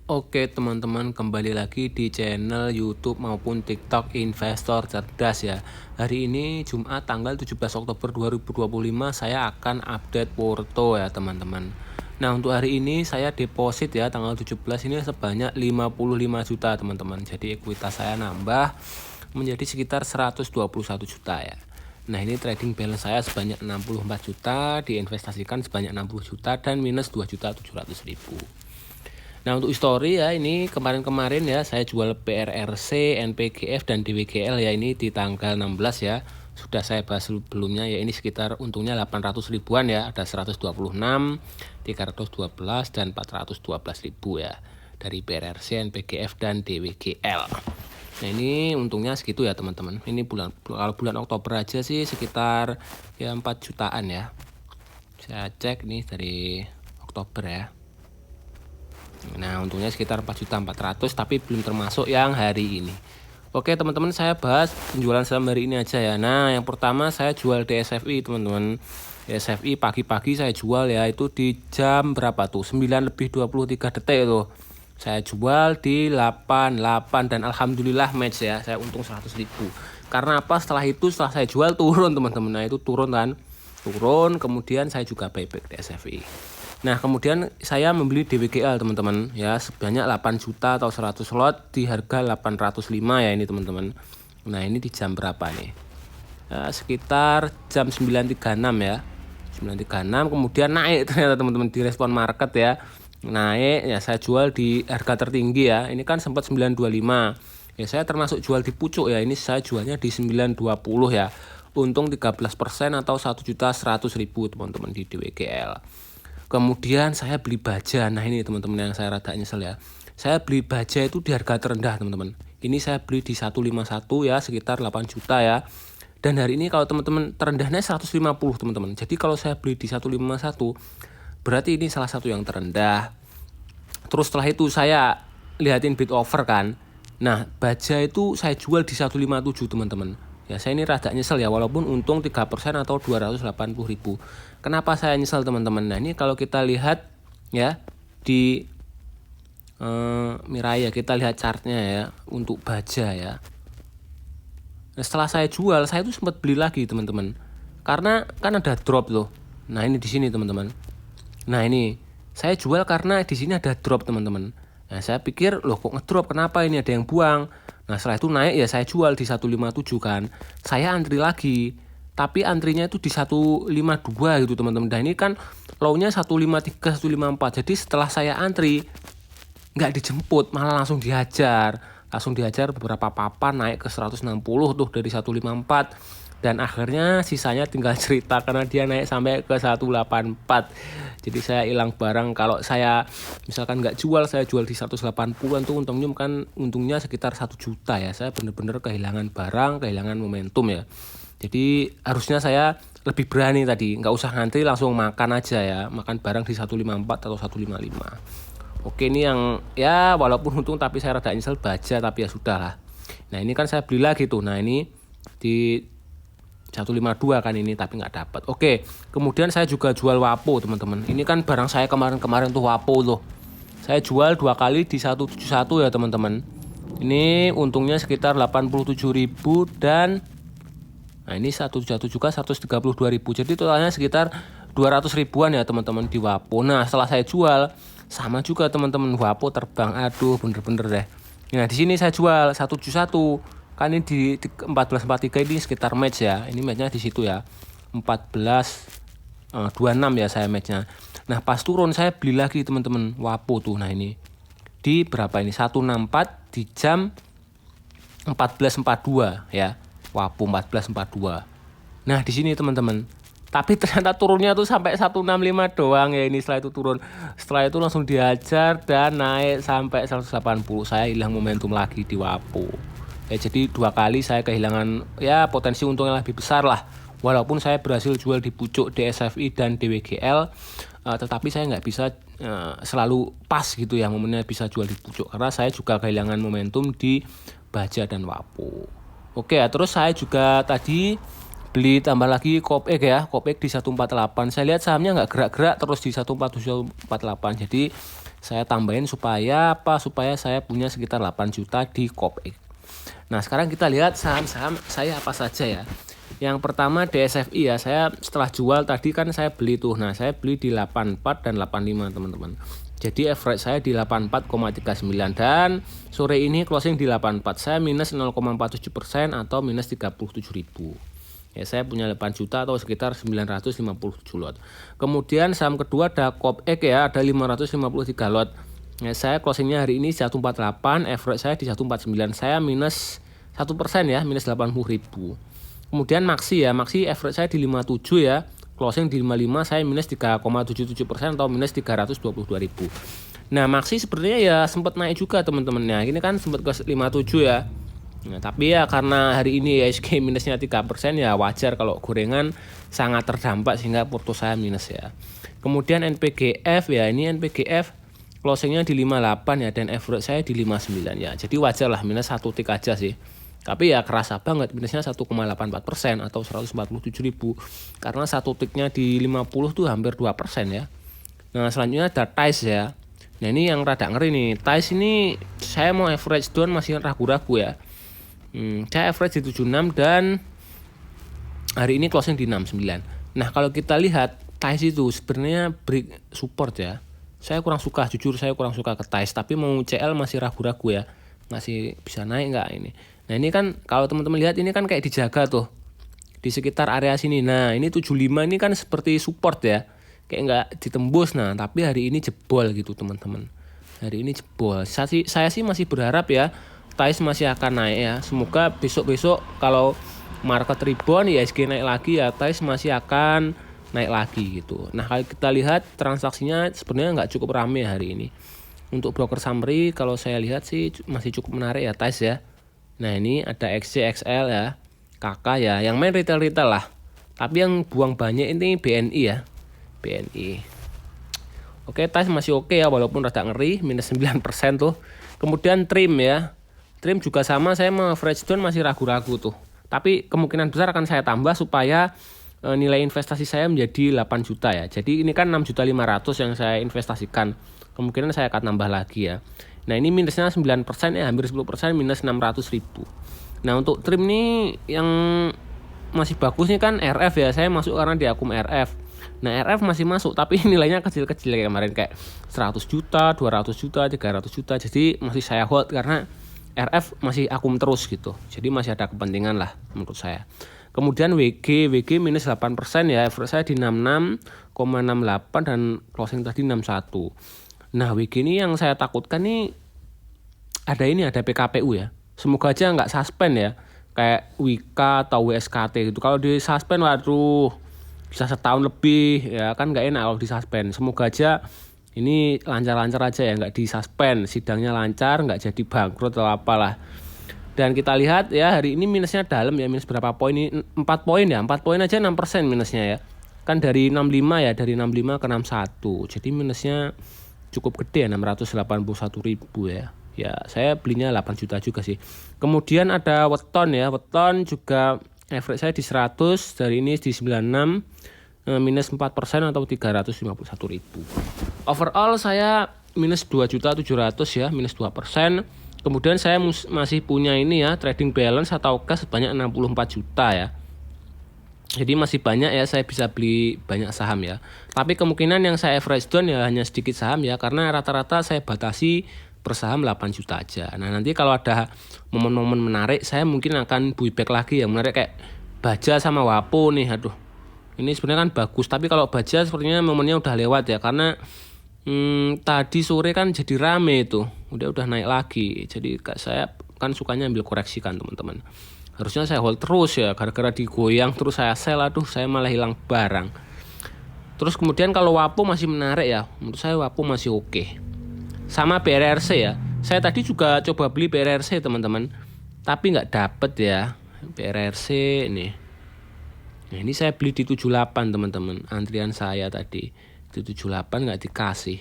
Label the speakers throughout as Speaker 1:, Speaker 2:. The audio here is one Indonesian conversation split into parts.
Speaker 1: Oke teman-teman, kembali lagi di channel YouTube maupun TikTok Investor Cerdas ya. Hari ini Jumat tanggal 17 Oktober 2025 saya akan update Porto ya teman-teman. Nah, untuk hari ini saya deposit ya tanggal 17 ini sebanyak 55 juta teman-teman. Jadi ekuitas saya nambah menjadi sekitar 121 juta ya. Nah, ini trading balance saya sebanyak 64 juta, diinvestasikan sebanyak 60 juta dan minus 2.700.000. Nah, untuk histori ya, ini kemarin-kemarin ya saya jual PRRC, NPGF dan DWGL ya, ini di tanggal 16 ya. Sudah saya bahas sebelumnya ya, ini sekitar untungnya 800 ribuan ya, ada 126, 312 dan 412 ribu ya dari PRRC, NPGF dan DWGL. Nah, ini untungnya segitu ya teman-teman. Ini kalau bulan Oktober aja sih sekitar ya 4 jutaan ya. Saya cek nih dari Oktober ya. Nah, untungnya sekitar 4.400.000 tapi belum termasuk yang hari ini. Oke teman-teman, saya bahas penjualan saham hari ini aja ya. Nah, yang pertama saya jual DSFI teman-teman. DSFI pagi-pagi saya jual ya, itu di jam berapa tuh? 9:23 detik tuh. Saya jual di 88 dan alhamdulillah match ya. Saya untung 100.000. Karena apa? Setelah saya jual turun teman-teman. Nah, itu turun kan. Turun, kemudian saya juga buyback DSFI. Nah, kemudian saya membeli DWGL teman-teman ya, sebanyak 8 juta atau 100 lot di harga 805 ya ini teman-teman. Nah, ini di jam berapa nih? Sekitar jam 9.36 ya. 9.36 kemudian naik ternyata teman-teman di respon market ya. Naik ya, saya jual di harga tertinggi ya. Ini kan sempat 925. Ya, saya termasuk jual di pucuk ya. Ini saya jualnya di 920 ya. Untung 13% atau 1.100.000 teman-teman di DWGL. Kemudian saya beli baja. Nah, ini teman-teman yang saya rada nyesel ya. Saya beli baja itu di harga terendah teman-teman. Ini saya beli di 151 ya, sekitar 8 juta ya. Dan hari ini kalau teman-teman terendahnya 150 teman-teman. Jadi kalau saya beli di 151 berarti ini salah satu yang terendah. Terus setelah itu saya lihatin bid offer kan. Nah, baja itu saya jual di 157 teman-teman. Ya, saya ini rada nyesel ya, walaupun untung 3% atau 280.000. Kenapa saya nyesel teman-teman? Nah, ini kalau kita lihat ya di Mirai ya, kita lihat chartnya ya untuk baja ya. Nah, setelah saya jual, saya tuh sempat beli lagi teman-teman. Karena kan ada drop loh. Nah, ini di sini teman-teman. Nah, ini saya jual karena di sini ada drop teman-teman. Nah, saya pikir loh kok ngedrop, kenapa ini ada yang buang. Nah, setelah itu naik ya saya jual di 157 kan. Saya antri lagi. Tapi antrinya itu di 152 gitu teman-teman. Dan ini kan low-nya 153, 154. Jadi setelah saya antri nggak dijemput, malah langsung dihajar. Langsung dihajar beberapa papan naik ke 160 tuh dari 154. Dan akhirnya sisanya tinggal cerita karena dia naik sampai ke 184. Jadi saya hilang barang. Kalau saya misalkan nggak jual, saya jual di 180-an tuh untungnya sekitar 1 juta ya. Saya bener-bener kehilangan barang, kehilangan momentum ya. Jadi harusnya saya lebih berani tadi, nggak usah ngantri, langsung makan aja ya. Makan barang di 154 atau 155. Oke, ini yang ya walaupun untung tapi saya rada nyesel baja, tapi ya sudah lah. Nah, ini kan saya beli lagi tuh. Nah, ini di 152 kan ini tapi nggak dapat. Oke, kemudian saya juga jual Wapo teman-teman. Ini kan barang saya kemarin tuh Wapo loh. Saya jual 2 kali di 171 ya teman-teman. Ini untungnya sekitar 87.000 dan nah ini 171 juga 132.000. Jadi totalnya sekitar 200 ribuan ya teman-teman di Wapo. Nah, setelah saya jual sama juga teman-teman, Wapo terbang. Aduh, bener-bener deh. Nah, di sini saya jual 171. Kan ini di 1443 ini sekitar match ya. Ini matchnya di situ ya. 1426 ya saya matchnya. Nah, pas turun saya beli lagi teman-teman Wapo tuh. Nah, ini di berapa ini? 164 di jam 14.42 ya. Wapo 14.42. Nah, di sini teman-teman. Tapi ternyata turunnya tuh sampai 165 doang ya ini. Setelah itu turun. Setelah itu langsung dihajar dan naik sampai 180. Saya hilang momentum lagi di Wapo. Ya, jadi 2 kali saya kehilangan ya potensi untung yang lebih besar lah. Walaupun saya berhasil jual di pucuk DSFI dan DWGL, tetapi saya nggak bisa selalu pas gitu ya momennya bisa jual di pucuk. Karena saya juga kehilangan momentum di baja dan Wapo. Oke ya, terus saya juga tadi beli tambah lagi Kopek di 148. Saya lihat sahamnya nggak gerak-gerak terus di 147, 148. Jadi Saya tambahin supaya apa? Supaya saya punya sekitar 8 juta di Kopek. Nah, sekarang kita lihat saham-saham saya apa saja ya. Yang pertama DSFI ya, saya setelah jual tadi kan saya beli tuh. Nah, saya beli di 84 dan 85 teman-teman. Jadi average saya di 84,39 dan sore ini closing di 84. Saya minus 0,47% atau minus 37.000. Ya, saya punya 8 juta atau sekitar 957 lot. Kemudian saham kedua ada Kopek ya, ada 553 lot. Ya, saya closingnya hari ini 148, average saya di 149. Saya minus 1% ya, minus 80.000. Kemudian Maxi ya, Maxi average saya di 57 ya, closing di 55, saya minus 3,77% atau minus 322.000. Nah, Maxi sebenarnya ya sempat naik juga teman-teman ya. Ini kan sempat ke 57 ya. Nah, tapi ya karena hari ini IHSG minusnya 3% ya wajar kalau gorengan sangat terdampak sehingga porto saya minus ya. Kemudian NPGF ya, ini NPGF closingnya di 58 ya dan average saya di 59 ya. Jadi wajar lah minus 1 tik aja sih. Tapi ya kerasa banget minusnya 1,84% atau 147.000 karena 1 tiknya di 50 tuh hampir 2% ya. Nah, selanjutnya ada TAIS ya. Nah, ini yang rada ngeri nih. TAIS ini saya mau average down masih ragu-ragu ya. Saya average di 76 dan hari ini closing di 69. Nah, kalau kita lihat TAIS itu sebenarnya break support ya. Saya kurang suka, jujur saya kurang suka ke TAIS, tapi mau CL masih ragu-ragu ya. Masih bisa naik nggak ini. Nah, ini kan kalau teman-teman lihat ini kan kayak dijaga tuh di sekitar area sini. Nah, ini 75 ini kan seperti support ya. Kayak nggak ditembus. Nah, tapi hari ini jebol gitu teman-teman. Hari ini jebol. Saya sih masih berharap ya TAIS masih akan naik ya. Semoga besok-besok kalau market rebound ya IHSG naik lagi ya, TAIS masih akan naik lagi gitu. Nah, kalau kita lihat transaksinya sebenarnya nggak cukup ramai hari ini. Untuk broker summary kalau saya lihat sih masih cukup menarik ya TAIS ya. Nah, ini ada XCXL ya, KK ya, yang main retail-retail lah. Tapi yang buang banyak ini BNI ya, BNI. Oke, TAIS masih oke ya walaupun rada ngeri, minus 9% tuh. Kemudian Trim ya. Trim juga sama, saya mau average down masih ragu-ragu tuh. Tapi kemungkinan besar akan saya tambah supaya nilai investasi saya menjadi 8 juta ya. Jadi ini kan 6.500.000 yang saya investasikan. Kemungkinan saya akan tambah lagi ya. Nah, ini minusnya 9% ya, hampir 10%, minus 600.000. Nah, untuk Trim ini yang masih bagus nih kan RF ya. Saya masuk karena di akun RF. Nah, RF masih masuk tapi nilainya kecil-kecil kayak kemarin, kayak 100 juta, 200 juta, 300 juta. Jadi masih saya hold karena RF masih akum terus gitu. Jadi masih ada kepentingan lah menurut saya. Kemudian WG minus 8% ya. Average saya di 66,68 dan closing tadi 61. Nah, WG ini yang saya takutkan nih ada PKPU ya. Semoga aja nggak suspend ya. Kayak Wika atau WSKT gitu. Kalau di suspend waduh bisa setahun lebih ya kan nggak enak kalau di suspend. Semoga aja ini lancar-lancar aja ya, nggak disuspend, sidangnya lancar, nggak jadi bangkrut atau apalah. Dan kita lihat ya hari ini minusnya dalam ya, minus berapa poin ini? 4 poin ya, 4 poin aja 6% minusnya ya. Kan dari 65 ya, dari 65 ke 61. Jadi minusnya cukup gede ya, 681.000 ya. Ya saya belinya 8 juta juga sih. Kemudian ada Weton ya, Weton juga average saya di 100, dari ini di 96. Minus 4% atau 351.000. Overall saya minus 2.700.000 ya, minus 2%. Kemudian saya masih punya ini ya, trading balance atau cash sebanyak 64 juta ya. Jadi masih banyak ya, saya bisa beli banyak saham ya. Tapi kemungkinan yang saya average down ya hanya sedikit saham ya, karena rata-rata saya batasi per saham 8 juta aja. Nah, nanti kalau ada momen-momen menarik saya mungkin akan buyback lagi ya, menarik kayak Baja sama Wapo nih, aduh. Ini sebenarnya kan bagus, tapi kalau Baja sepertinya momennya udah lewat ya, karena tadi sore kan jadi rame itu, udah naik lagi. Jadi saya kan sukanya ambil koreksi kan teman-teman. Harusnya saya hold terus ya, gara-gara digoyang terus saya sell, aduh saya malah hilang barang. Terus kemudian kalau Wapo masih menarik ya, menurut saya Wapo masih oke. Sama BRRC ya, saya tadi juga coba beli BRRC teman-teman, tapi nggak dapet ya BRRC nih. Nah, ini saya beli di 78 teman-teman. Antrian saya tadi di 78 nggak dikasih.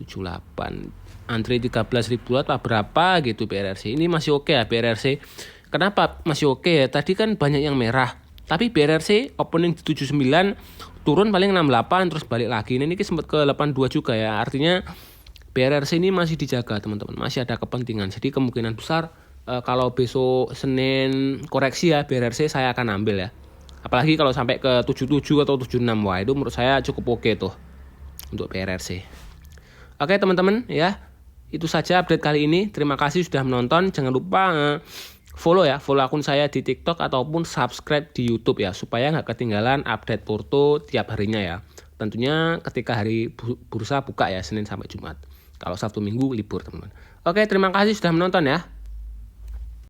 Speaker 1: 78. Antri 13.000 lot apa berapa gitu BRRC. Ini masih oke ya BRRC. Kenapa masih oke ya? Tadi kan banyak yang merah. Tapi BRRC opening di 79 turun paling 68 terus balik lagi. Ini sempat ke 82 juga ya. Artinya BRRC ini masih dijaga teman-teman, masih ada kepentingan. Jadi kemungkinan besar kalau besok Senin koreksi ya BRRC saya akan ambil ya. Apalagi kalau sampai ke 77 atau 76, wah itu menurut saya cukup oke tuh untuk BRRC. Oke teman-teman ya, itu saja update kali ini. Terima kasih sudah menonton. Jangan lupa follow akun saya di TikTok ataupun subscribe di YouTube ya, supaya nggak ketinggalan update Porto tiap harinya ya. Tentunya ketika hari bursa buka ya, Senin sampai Jumat. Kalau Sabtu Minggu libur teman-teman. Oke, terima kasih sudah menonton ya.